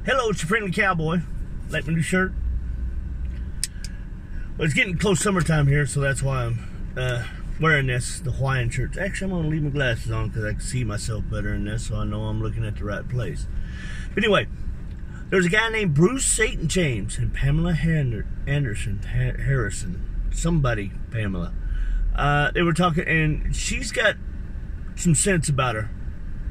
Hello, it's your friendly cowboy. Like my new shirt? Well, it's getting close summertime here, so that's why I'm wearing this, the Hawaiian shirt. Actually, I'm going to leave my glasses on because I can see myself better in this, so I know I'm looking at the right place. But anyway, there's a guy named Bruce St. James and Pamela Harrison. Somebody, Pamela. They were talking, and she's got some sense about her,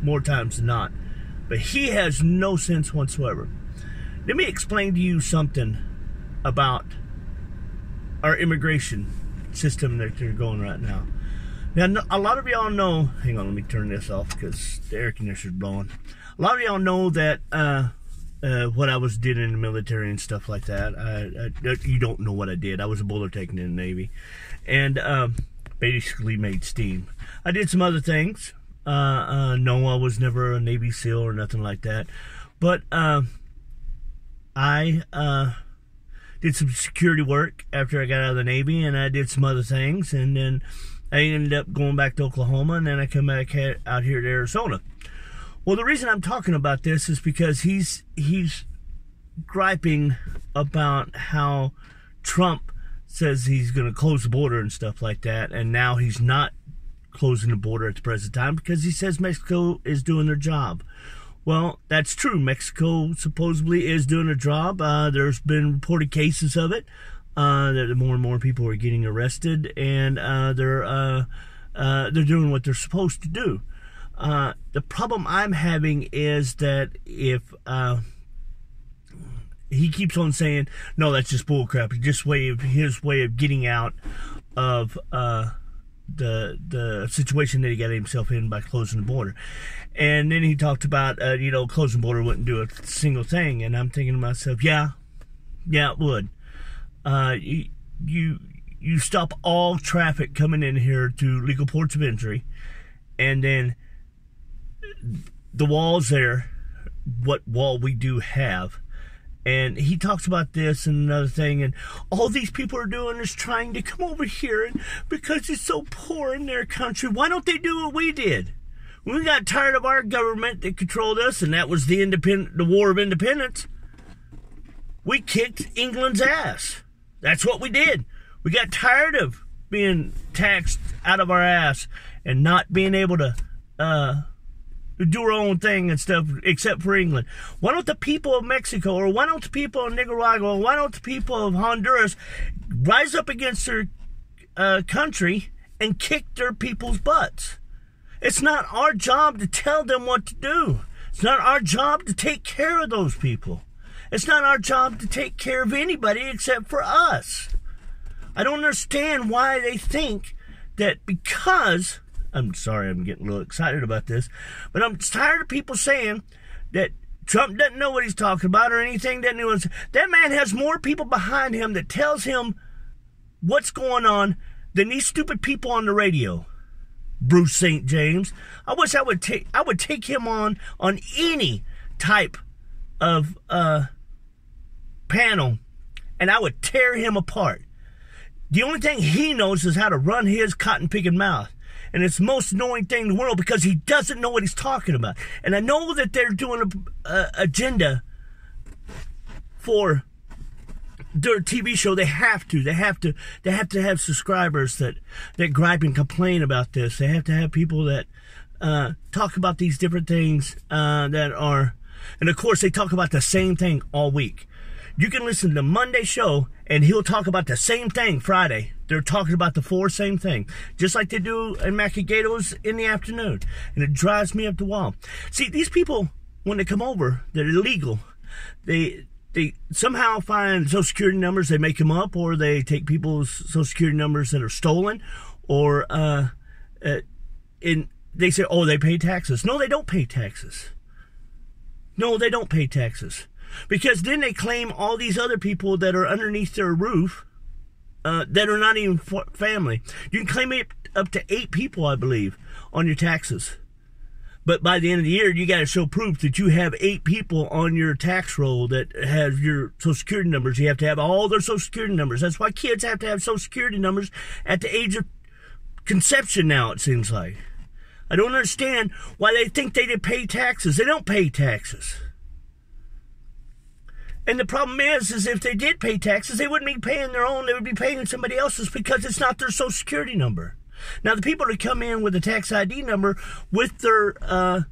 more times than not. But he has no sense whatsoever. Let me explain to you something about our immigration system that they're going right now. Now, a lot of y'all know, hang on, let me turn this off because the air conditioner's blowing. A lot of y'all know that what I did in the military and stuff like that. You don't know what I did. I was a boiler technician in the Navy. And basically made steam. I did some other things. No, I was never a Navy SEAL or nothing like that. But I did some security work after I got out of the Navy, and I did some other things, and then I ended up going back to Oklahoma, and then I come back out here to Arizona. Well, the reason I'm talking about this is because he's griping about how Trump says he's going to close the border and stuff like that, and now he's not closing the border at the present time because he says Mexico is doing their job. Well, that's true. Mexico supposedly is doing a job. There's been reported cases of it. That more and more people are getting arrested, and they're doing what they're supposed to do. The problem I'm having is that if he keeps on saying, no, that's just bullcrap. It's just his way of getting out of the situation that he got himself in by closing the border. And then he talked about, closing the border wouldn't do a single thing. And I'm thinking to myself, yeah, it would. You stop all traffic coming in here to legal ports of entry, and then the wall's there, what wall we do have. And he talks about this and another thing, and all these people are doing is trying to come over here, and because it's so poor in their country, why don't they do what we did? When we got tired of our government that controlled us, and that was the War of Independence, we kicked England's ass. That's what we did. We got tired of being taxed out of our ass and not being able to do our own thing and stuff, except for England. Why don't the people of Mexico, or why don't the people of Nicaragua, or why don't the people of Honduras rise up against their country and kick their people's butts? It's not our job to tell them what to do. It's not our job to take care of those people. It's not our job to take care of anybody except for us. I don't understand why they think that because, I'm sorry, I'm getting a little excited about this, but I'm tired of people saying that Trump doesn't know what he's talking about or anything. That man has more people behind him that tells him what's going on than these stupid people on the radio. Bruce St. James. I wish I would take him on any type of panel, and I would tear him apart. The only thing he knows is how to run his cotton-picking mouth. And it's the most annoying thing in the world because he doesn't know what he's talking about. And I know that they're doing an agenda for their TV show. They have to have subscribers that gripe and complain about this. They have to have people that talk about these different things that are, and of course they talk about the same thing all week. You can listen to Monday's show, and he'll talk about the same thing Friday. They're talking about the same thing, just like they do in Macagato's in the afternoon. And it drives me up the wall. See, these people, when they come over, they're illegal. They somehow find Social Security numbers, they make them up, or they take people's Social Security numbers that are stolen, or they say, oh, they pay taxes. No, they don't pay taxes. No, they don't pay taxes. Because then they claim all these other people that are underneath their roof that are not even family. You can claim it up to 8 people, I believe, on your taxes. But by the end of the year, you got to show proof that you have 8 people on your tax roll that have your Social Security numbers. You have to have all their Social Security numbers. That's why kids have to have Social Security numbers at the age of conception now, it seems like. I don't understand why they think they pay taxes. They don't pay taxes. And the problem is if they did pay taxes, they wouldn't be paying their own. They would be paying somebody else's because it's not their Social Security number. Now, the people that come in with a tax ID number with their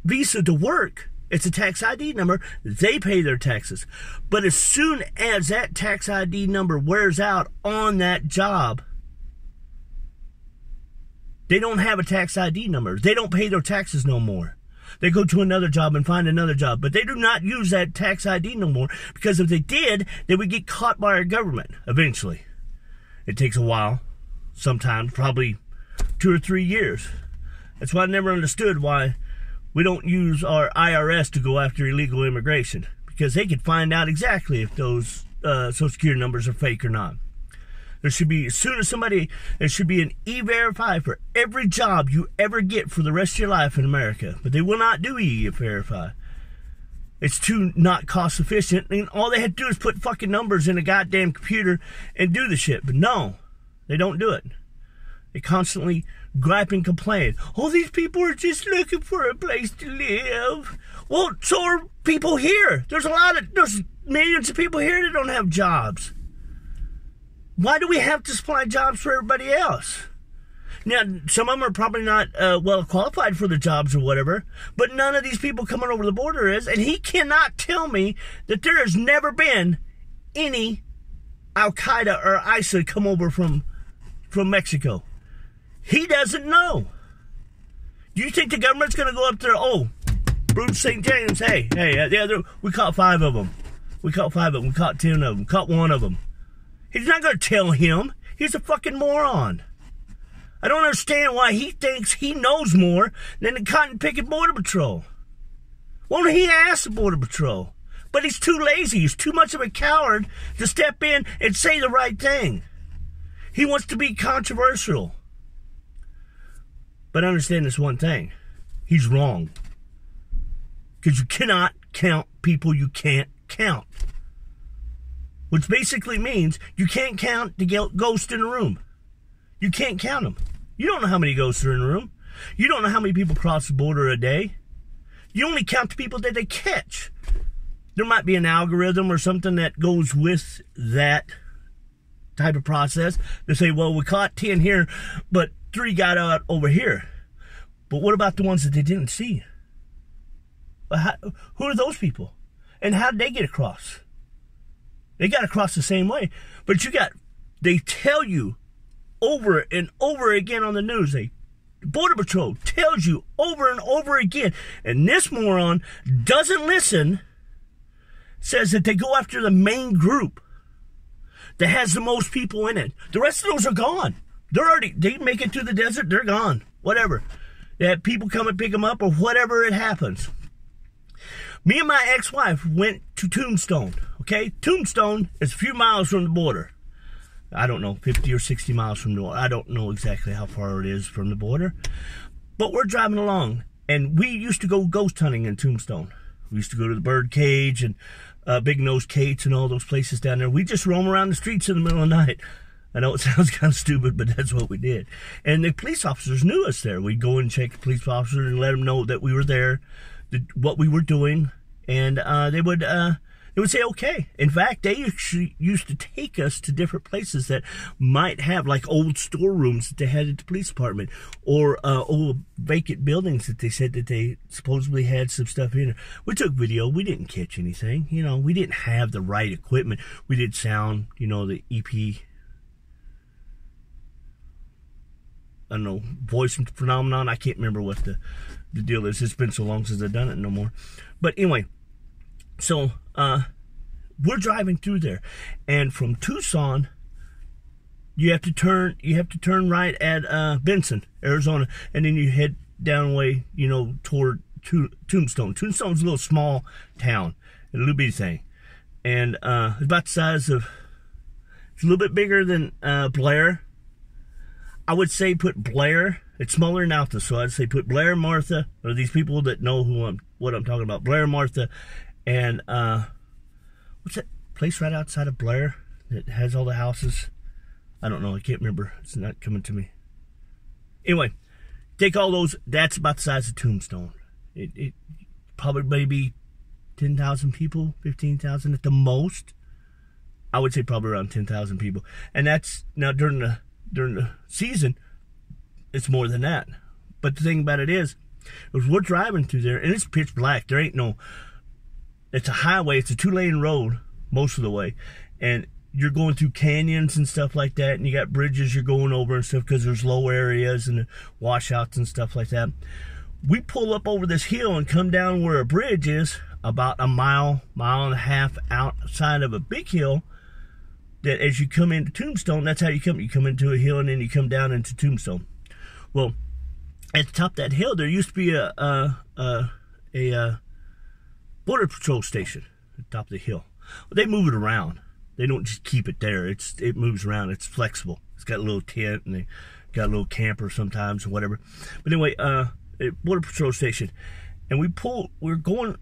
visa to work, it's a tax ID number, they pay their taxes. But as soon as that tax ID number wears out on that job, they don't have a tax ID number. They don't pay their taxes no more. They go to another job and find another job. But they do not use that tax ID no more, because if they did, they would get caught by our government eventually. It takes a while, sometimes, probably 2 or 3 years. That's why I never understood why we don't use our IRS to go after illegal immigration, because they could find out exactly if those Social Security numbers are fake or not. There should be, as soon as somebody, there should be an E-Verify for every job you ever get for the rest of your life in America. But they will not do E-Verify. It's too not cost efficient. And all they had to do is put fucking numbers in a goddamn computer and do the shit. But no, they don't do it. They constantly gripe and complain. Oh, these people are just looking for a place to live. Well, so are people here. There's millions of people here that don't have jobs. Why do we have to supply jobs for everybody else? Now, some of them are probably not well qualified for the jobs or whatever, but none of these people coming over the border is, and he cannot tell me that there has never been any Al-Qaeda or ISIL come over from Mexico. He doesn't know. Do you think the government's going to go up there, oh, Bruce St. James, hey, yeah, we caught 5 of them. We caught 5 of them. We caught 10 of them. Caught 1 of them. He's not going to tell him. He's a fucking moron. I don't understand why he thinks he knows more than the Cotton Picket Border Patrol. Why don't he ask the Border Patrol? But he's too lazy. He's too much of a coward to step in and say the right thing. He wants to be controversial. But understand this one thing. He's wrong. Because you cannot count people you can't count. Which basically means you can't count the ghost in a room. You can't count them. You don't know how many ghosts are in a room. You don't know how many people cross the border a day. You only count the people that they catch. There might be an algorithm or something that goes with that type of process. They say, well, we caught 10 here, but 3 got out over here. But what about the ones that they didn't see? Who are those people? And how did they get across? They got across the same way. But they tell you over and over again on the news. The Border Patrol tells you over and over again. And this moron doesn't listen. Says that they go after the main group that has the most people in it. The rest of those are gone. They make it to the desert, they're gone. Whatever. They have people come and pick them up or whatever it happens. Me and my ex-wife went to Tombstone, okay? Tombstone is a few miles from the border. I don't know, 50 or 60 miles from the border. I don't know exactly how far it is from the border. But we're driving along, and we used to go ghost hunting in Tombstone. We used to go to the Bird Cage and Big Nose Kate's and all those places down there. We just roam around the streets in the middle of the night. I know it sounds kind of stupid, but that's what we did. And the police officers knew us there. We'd go and check the police officer and let them know that we were there, what we were doing, and they would say okay. In fact, they actually used to take us to different places that might have like old storerooms that they had at the police department, or old vacant buildings that they said that they supposedly had some stuff in there. We took video. We didn't catch anything. You know, we didn't have the right equipment. We did sound, you know, the EP, I don't know, voice phenomenon. I can't remember what the deal is. It's been so long since I've done it no more. But anyway, so we're driving through there, and from Tucson, you have to turn right at Benson, Arizona, and then you head down way, you know, toward Tombstone. Tombstone's a little small town, a little bitty thing, and it's about the size of, it's a little bit bigger than Blair. I would say put Blair. It's smaller than Alta, so I'd say put Blair, Martha, or these people that know what I'm talking about. Blair, Martha, and what's that place right outside of Blair that has all the houses? I don't know. I can't remember. It's not coming to me. Anyway, take all those. That's about the size of Tombstone. It probably maybe 10,000 people, 15,000 at the most. I would say probably around 10,000 people. And that's now during the season, it's more than that. But the thing about it is we're driving through there, and it's pitch black. There ain't no, it's a highway. It's a 2-lane road most of the way. And you're going through canyons and stuff like that, and you got bridges you're going over and stuff because there's low areas and washouts and stuff like that. We pull up over this hill and come down where a bridge is about a mile and a half outside of a big hill that as you come into Tombstone, that's how you come. You come into a hill and then you come down into Tombstone. Well, at the top of that hill, there used to be a Border Patrol station at the top of the hill. Well, they move it around. They don't just keep it there. It moves around. It's flexible. It's got a little tent and they got a little camper sometimes or whatever. But anyway, Border Patrol station, and we're going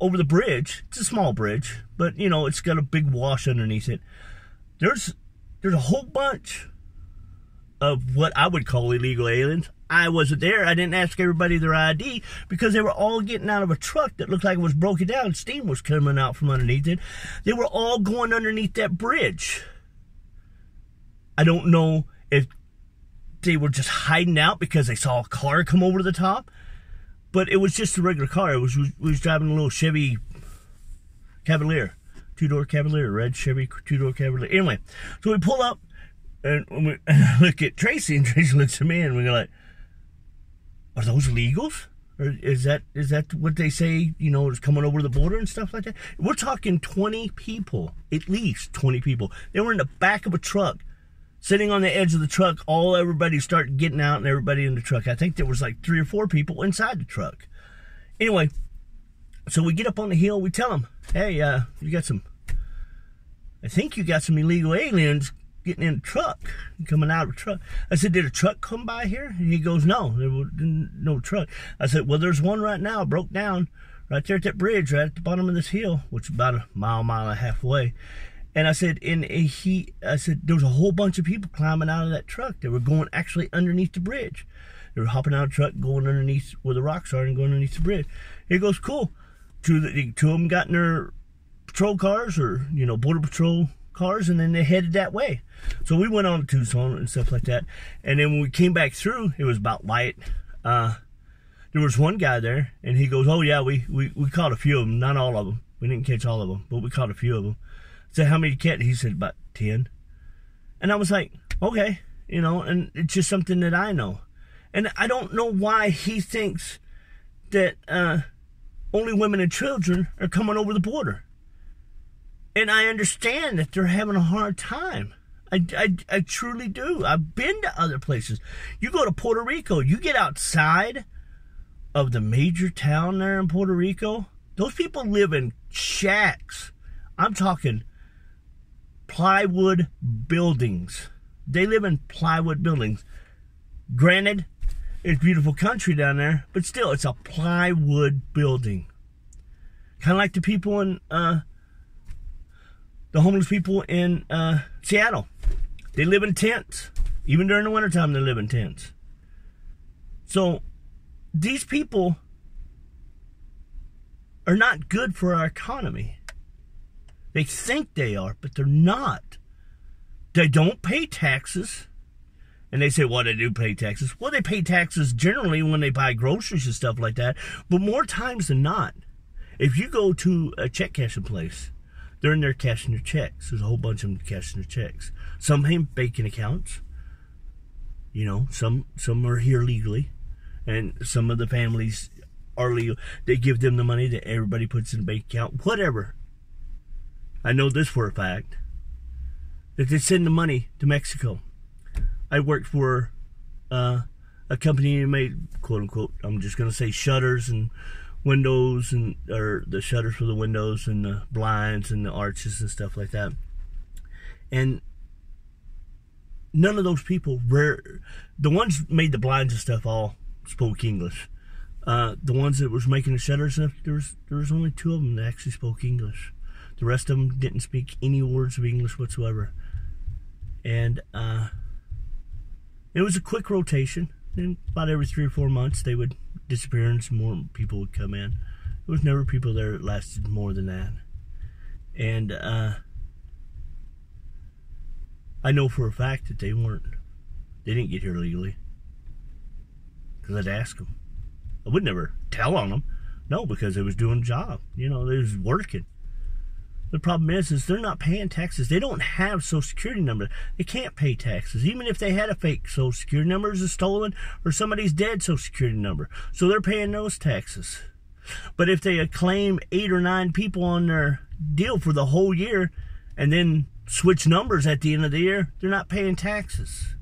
over the bridge. It's a small bridge, but you know it's got a big wash underneath it. There's a whole bunch of what I would call illegal aliens. I wasn't there. I didn't ask everybody their ID because they were all getting out of a truck that looked like it was broken down. Steam was coming out from underneath it. They were all going underneath that bridge. I don't know if they were just hiding out because they saw a car come over to the top, but it was just a regular car. We was driving a little Chevy Cavalier, 2-door Cavalier, red Chevy 2-door Cavalier. Anyway, so we pull up and we look at Tracy, and Tracy looks at me, and we're like, "Are those illegals? Or is that what they say, you know, is coming over the border and stuff like that?" We're talking 20 people, at least 20 people. They were in the back of a truck, sitting on the edge of the truck. Everybody started getting out and everybody in the truck. I think there was like 3 or 4 people inside the truck. Anyway, so we get up on the hill. We tell them, "Hey, you got some, I think you got some illegal aliens getting in a truck, coming out of a truck." I said, "Did a truck come by here?" And he goes, "No, there was no truck." I said, "Well, there's one right now, broke down, right there at that bridge, right at the bottom of this hill, which is about a mile and a half away." And I said, I said, "There was a whole bunch of people climbing out of that truck. They were going actually underneath the bridge. They were hopping out of the truck, going underneath where the rocks are and going underneath the bridge." He goes, "Cool." Two of them got in their patrol cars or, you know, Border Patrol cars, and then they headed that way. So we went on to Tucson and stuff like that. And then when we came back through, it was about light. There was one guy there, and he goes, "Oh yeah, we caught a few of them, not all of them. We didn't catch all of them, but we caught a few of them." I said, "How many did you catch?" He said, "About 10. And I was like, okay, you know, and it's just something that I know. And I don't know why he thinks that only women and children are coming over the border. And I understand that they're having a hard time. I truly do. I've been to other places. You go to Puerto Rico, you get outside of the major town there in Puerto Rico, those people live in shacks. I'm talking plywood buildings. They live in plywood buildings. Granted, it's beautiful country down there, but still, it's a plywood building. Kind of like the people in, the homeless people in Seattle. They live in tents. Even during the wintertime, they live in tents. So, these people are not good for our economy. They think they are, but they're not. They don't pay taxes. And they say, well, they do pay taxes. Well, they pay taxes generally when they buy groceries and stuff like that. But more times than not, if you go to a check cashing place, they're in there cashing their checks. There's a whole bunch of them cashing their checks. Some have banking accounts. You know, some are here legally. And some of the families are legal. They give them the money that everybody puts in a bank account. Whatever. I know this for a fact. That they send the money to Mexico. I worked for a company that made, quote unquote, I'm just going to say shutters and windows, and or the shutters for the windows and the blinds and the arches and stuff like that. And none of those people, the ones that made the blinds and stuff all spoke English. The ones that was making the shutters and stuff, there was only 2 of them that actually spoke English. The rest of them didn't speak any words of English whatsoever. And it was a quick rotation. And about every 3 or 4 months, they would disappear and some more people would come in. was never people there that lasted more than that. And I know for a fact that they didn't get here legally. Because I'd ask them. I would never tell on them. No, because they was doing a job. You know, they was working. The problem is they're not paying taxes. They don't have Social Security number. They can't pay taxes. Even if they had a fake Social Security number is stolen or somebody's dead Social Security number. So they're paying those taxes. But if they claim 8 or 9 people on their deal for the whole year and then switch numbers at the end of the year, they're not paying taxes.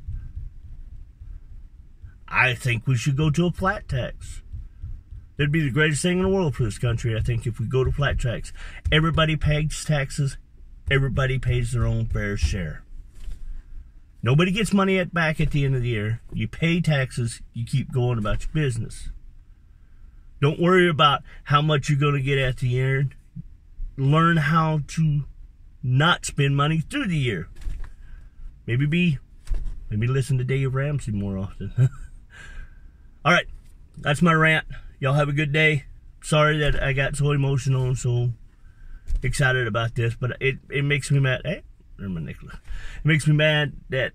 I think we should go to a flat tax. It'd be the greatest thing in the world for this country, I think, if we go to flat tax. Everybody pays taxes. Everybody pays their own fair share. Nobody gets money back at the end of the year. You pay taxes. You keep going about your business. Don't worry about how much you're going to get at the end. Learn how to not spend money through the year. Maybe listen to Dave Ramsey more often. All right, that's my rant. Y'all have a good day. Sorry that I got so emotional and so excited about this, but it makes me mad. Hey, there's my Nicola. It makes me mad that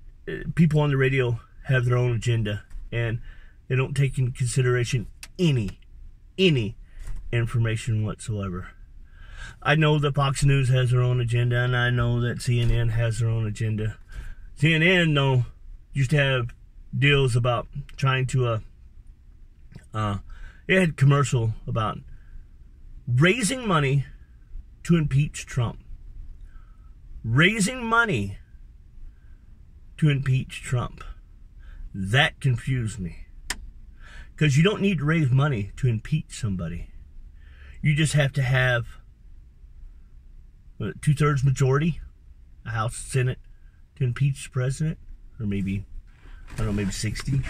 people on the radio have their own agenda and they don't take into consideration any information whatsoever. I know that Fox News has their own agenda, and I know that CNN has their own agenda. CNN, though, used to have deals about trying to it had a commercial about raising money to impeach Trump. Raising money to impeach Trump. That confused me. Because you don't need to raise money to impeach somebody. You just have to have a 2/3 majority, a House, Senate, to impeach the president. Or maybe, I don't know, maybe 60.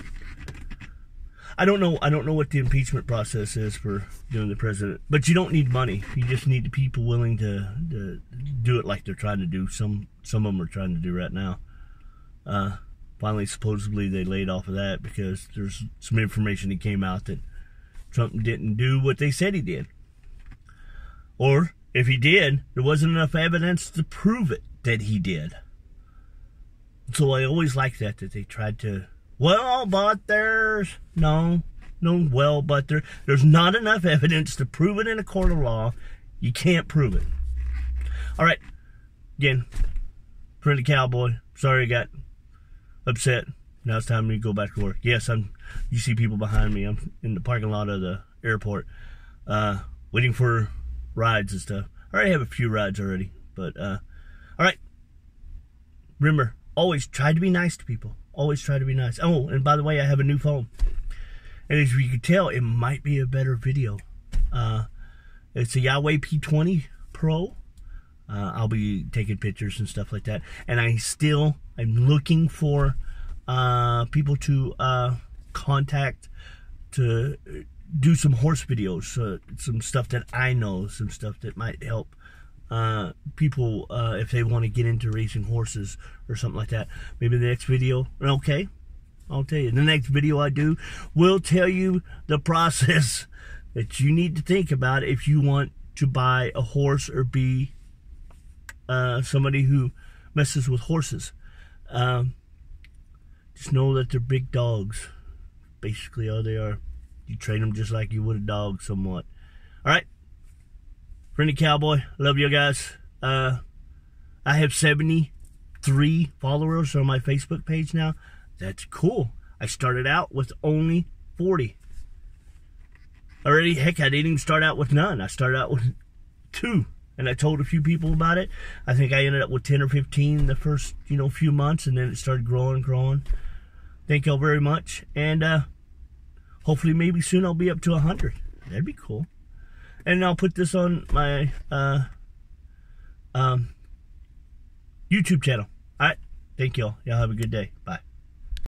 I don't know what the impeachment process is for doing the president, but you don't need money. You just need the people willing to do it like they're trying to do. Some of them are trying to do right now. Finally, supposedly they laid off of that because there's some information that came out that Trump didn't do what they said he did. Or if he did, there wasn't enough evidence to prove it that he did. So I always like that they tried to, well, but there's there's not enough evidence to prove it in a court of law. You can't prove it. All right. Again, Friendly Cowboy. Sorry I got upset. Now it's time for me to go back to work. Yes, you see people behind me. I'm in the parking lot of the airport, waiting for rides and stuff. I already have a few rides already, but all right. Remember, always try to be nice to people. Always try to be nice. Oh, and by the way, I have a new phone. And as you can tell, it might be a better video. It's a Huawei P20 Pro. I'll be taking pictures and stuff like that. And I'm looking for people to contact to do some horse videos. Some stuff that I know, some stuff that might help people if they want to get into racing horses or something like that. Maybe the next video, okay, I'll tell you. The next video I do will tell you the process that you need to think about if you want to buy a horse or be somebody who messes with horses. Just know that they're big dogs. Basically all they are. You train them just like you would a dog somewhat. All right. Friendly Cowboy. Love you guys. I have 73 followers on my Facebook page now. That's cool. I started out with only 40. Already, heck, I didn't even start out with none. I started out with 2. And I told a few people about it. I think I ended up with 10 or 15 the first, few months. And then it started growing and growing. Thank y'all very much. And hopefully maybe soon I'll be up to 100. That'd be cool. And I'll put this on my YouTube channel. All right. Thank y'all. Y'all have a good day. Bye.